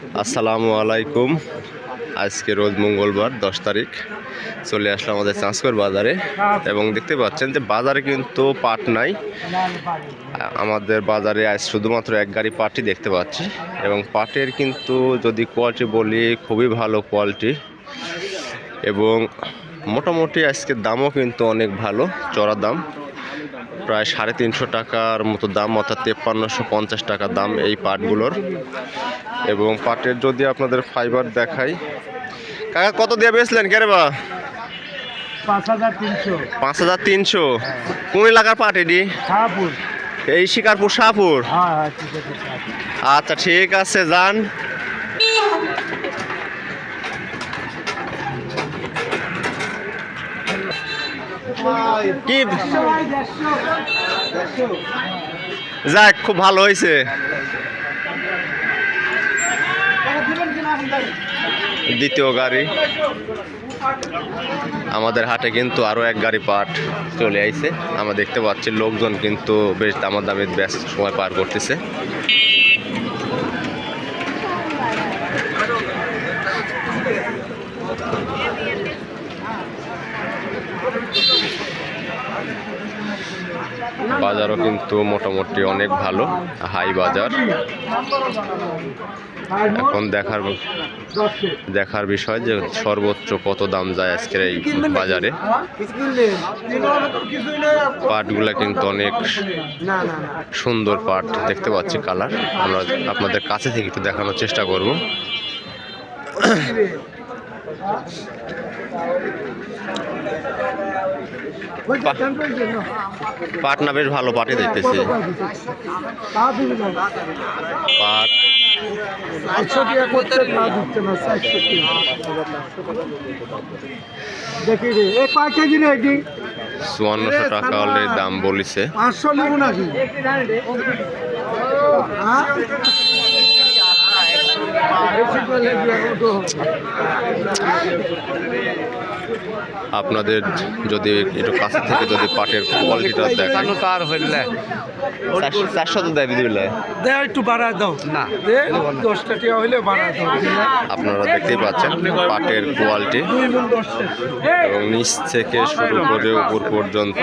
আসসালামু আলাইকুম। আজকে রোজ মঙ্গলবার 10 তারিখ চলে আসলাম আমাদের চাঁচকর বাজারে এবং দেখতে পাচ্ছেন যে বাজারে কিন্তু পাট নাই। আমাদের বাজারে আজ শুধুমাত্র এক গাড়ি পাটই দেখতে পাচ্ছি এবং পাটের কিন্তু যদি কোয়ালিটি বলি খুবই ভালো কোয়ালিটি এবং মোটামুটি আজকের দামও কিন্তু অনেক ভালো, চড়া দাম, প্রায় 350 টাকার মতো দাম, অর্থাৎ 5350 টাকা দাম এই পাটগুলোর। এবং পাটের যদি আপনাদের ফাইবার দেখাই, কাকা কত দিয়ে বেচলেন কে রে বা? 5300। 5300। কোন এলাকার পাট এটি? শাহপুর। এই শিকারপুর শাহপুর। হ্যাঁ ঠিক আছে। আচ্ছা ঠিক আছে, যান। কি যাক, খুব ভালো হয়েছে। দ্বিতীয় গাড়ি আমাদের হাটে কিন্তু আরো এক গাড়ি পাট চলে আইছে। আমরা দেখতে পাচ্ছি লোকজন কিন্তু বেশ দামাদামি ব্যস্ত সময় পার করতেছে। বাজারও কিন্তু মোটামুটি অনেক ভালো, হাই বাজার। এখন দেখার বিষয় যে সর্বোচ্চ কত দাম যায় আজকের এই বাজারে। পাটগুলা কিন্তু অনেক সুন্দর পাট দেখতে পাচ্ছি, কালার। আমরা আপনাদের কাছে থেকে একটু দেখানোর চেষ্টা করব। পাট না বেশ ভালো পাটই দেখতেছি। পাট 5400 টাকা অলরেডি দাম বলিছে। আপনাদের যদি একটু কাছে থেকে যদি পাটের কোয়ালিটিটা দেখেন, 400 তো দেয় বিদিবিল্লাহ, একটু বাড়ায় দাও না, 10 টাকা হইলে বাড়ায় দাও। আপনারা দেখতেই পাচ্ছেন পাটের কোয়ালিটি এবং নিচ থেকে শুরু করে উপর পর্যন্ত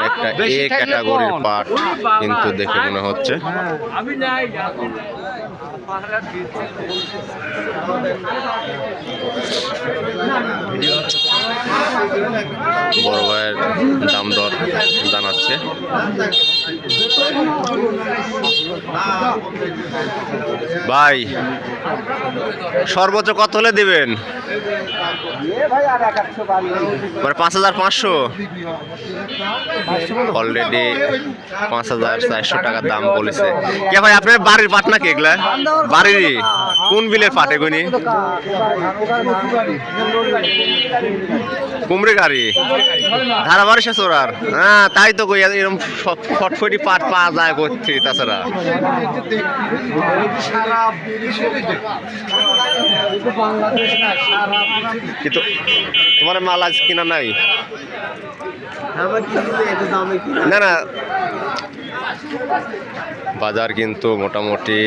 একটা এ ক্যাটাগরির পাট কিন্তু দেখে মনে হচ্ছে। বড় ভাইয়ের দাম দর জানাচ্ছে। ভাই সর্বোচ্চ কত হলে দিবেন? মানে 5500। অলরেডি 5400 টাকার দাম বলেছে। কে ভাই আপনার বাড়ির পাট নাকি এগুলা? বাড়িরই? কোন বিলের পাট এগুনি? কুমড়ে গাড়ি ধারাবাড়ি সে চোরার। হ্যাঁ তাই তো কই, এরকম ফটফটি পাট পাওয়া যায় করছি। তাছাড়া কিন্তু তোমার মাল আজ কিনা নাই? না না, বাজার কিন্তু মোটামুটি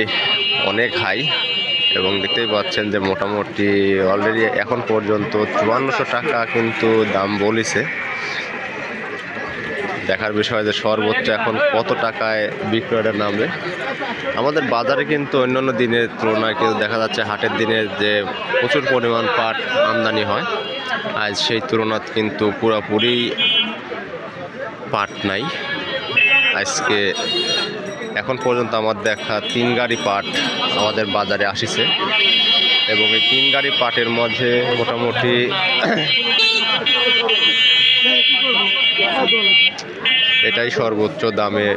অনেক হাই এবং দেখতেই পাচ্ছেন যে মোটামুটি অলরেডি এখন পর্যন্ত 5400 টাকা কিন্তু দাম বলেছে। দেখার বিষয় যে সর্বোচ্চ এখন কত টাকায় বিক্রয়টা নামবে। আমাদের বাজারে কিন্তু অন্যান্য দিনের তুলনায় কিন্তু দেখা যাচ্ছে হাটের দিনে যে প্রচুর পরিমাণ পাট আমদানি হয়, আজ সেই তুলনায় কিন্তু পুরোপুরি পাট নাই। আজকে এখন পর্যন্ত আমার দেখা 3 গাড়ি পাট আমাদের বাজারে আসিছে এবং এই 3 গাড়ি পাটের মধ্যে মোটামুটি এটাই সর্বোচ্চ দামে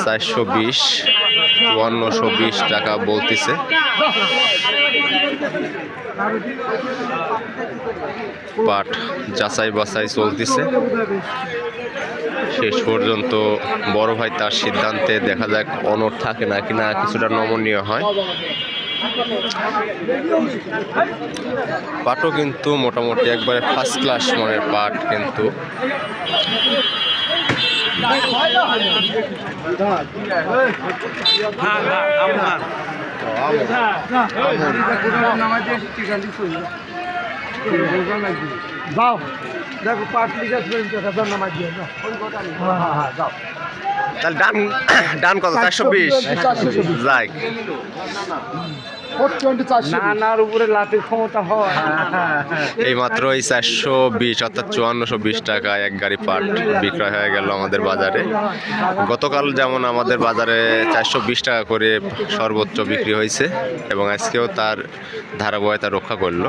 420 5420 টাকা বলতেছে। পাট যাচাই বাছাই চলতেছে। শেষ পর্যন্ত বড় ভাই তার সিদ্ধান্তে দেখা যাক অনড় থাকে নাকি না কিছুটা নমনীয় হয়। পাটও কিন্তু মোটামুটি একবারে ফার্স্ট ক্লাস মানের পাট কিন্তু যাও দেখো পাঁচ লিটার নামাজ দিয়ে যাও। তাহলে ডান কত 420 যাই নানার উপরে লাঠের ক্ষমতা হয়। এই মাত্র এই 420 অর্থাৎ 5420 টাকায় এক গাড়ি পাট বিক্রয় হয়ে গেল আমাদের বাজারে। গতকাল যেমন আমাদের বাজারে 420 টাকা করে সর্বোচ্চ বিক্রি হয়েছে এবং আজকেও তার ধারাবাহিকতা রক্ষা করলো।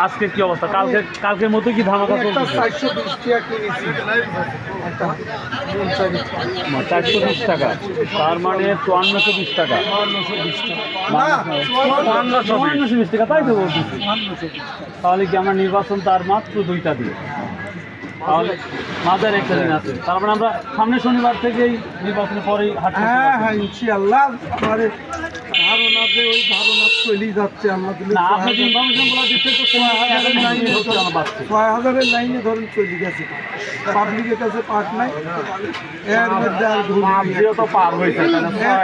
আজকে কি অবস্থা? কালকের মতো কি ধামাকা চলছে? 420 টাকা, তার মানে 5420 টাকা, 5420 টাকা, তাই তো বলতেছি। তাহলে কি আমরা নির্বাচন তার মাত্র 2টা দিয়ে, তাহলে মাঝের একটা দিন আছে, তার মানে আমরা সামনের শনিবার থেকেই নির্বাচনের পরেই হাঁটতে। হ্যাঁ ইনশাআল্লাহ। আমাদের ধারণা যে ওই ধারণা চলেই যাচ্ছে। আমাদের না, আপনি যে ইনফরমেশনগুলো দিচ্ছেন তো 6000-এর লাইনে হচ্ছে আমার বাচ্চা। 6000-এর লাইনে ধরুন চলে গেছে। পাবলিকের কাছে পাট নাই, এর মধ্যে আর ভুল তো পার হয়েছে,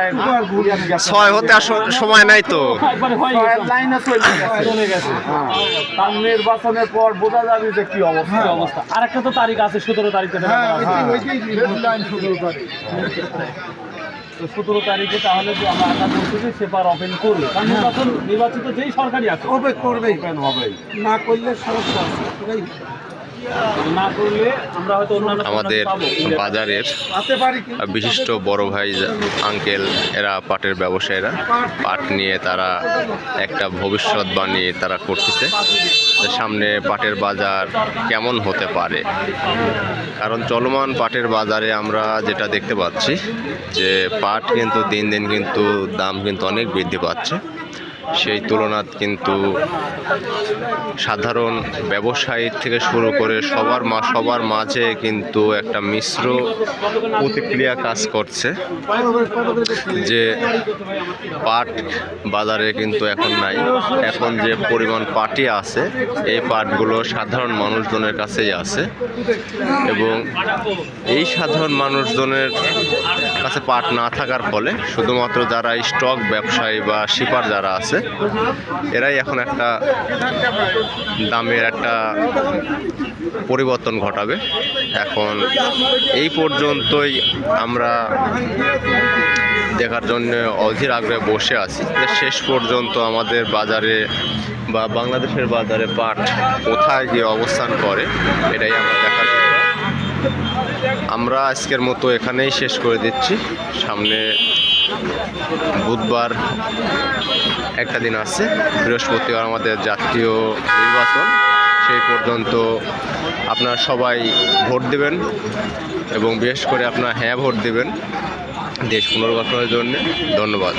একবার ভুল 6 হতে আর সময় নাই তো। একবারে হয়ে গেছে, লাইনে চলে গেছে। তার নির্বাচনের পর বোঝা যাবে যে কি অবস্থা। আর একটা তো তারিখ আছে, 17 তারিখ থেকে। 17 তারিখে তাহলে তো আমরা আশা করছি যে সেপার ওপেন করবে, কারণ নির্বাচিত যেই সরকারি আছে ওপেন করবেই, হবেই। না করলে সমস্যা আছে। না করলে আমরা হয়তো অন্যান্য আমাদের বাজারের বিশিষ্ট বড় ভাই আঙ্কেল এরা পাটের ব্যবসায়ীরা পাট নিয়ে তারা একটা ভবিষ্যৎবাণী তারা করতেছে যে সামনে পাটের বাজার কেমন হতে পারে। কারণ চলমান পাটের বাজারে আমরা যেটা দেখতে পাচ্ছি যে পাট কিন্তু দিন দিন কিন্তু দাম কিন্তু অনেক বৃদ্ধি পাচ্ছে। সেই তুলনায় কিন্তু সাধারণ ব্যবসায়ী থেকে শুরু করে সবার মাঝে কিন্তু একটা মিশ্র প্রতিক্রিয়া কাজ করছে যে পাট বাজারে কিন্তু এখন নাই। এখন যে পরিমাণ পাটই আছে এই পাটগুলো সাধারণ মানুষজনের কাছেই আছে এবং এই সাধারণ মানুষজনের কাছে পাট না থাকার ফলে শুধুমাত্র যারা স্টক ব্যবসায়ী বা শিপার যারা আছে এরাই এখন একটা দামের একটা পরিবর্তন ঘটাবে। এখন এই পর্যন্তই আমরা দেখার জন্য অধীর আগ্রহে বসে আছি যে শেষ পর্যন্ত আমাদের বাজারে বা বাংলাদেশের বাজারে পাট কোথায় গিয়ে অবস্থান করে এটাই আমরা দেখার জন্য। আমরা আজকের মতো এখানেই শেষ করে দিচ্ছি। সামনে বুধবার একটা দিন আছে, বৃহস্পতিবার আমাদের জাতীয় নির্বাচন। সেই পর্যন্ত আপনারা সবাই ভোট দেবেন এবং বিশেষ করে আপনারা হ্যাঁ ভোট দেবেন দেশ পুনর্গঠনের জন্য। ধন্যবাদ।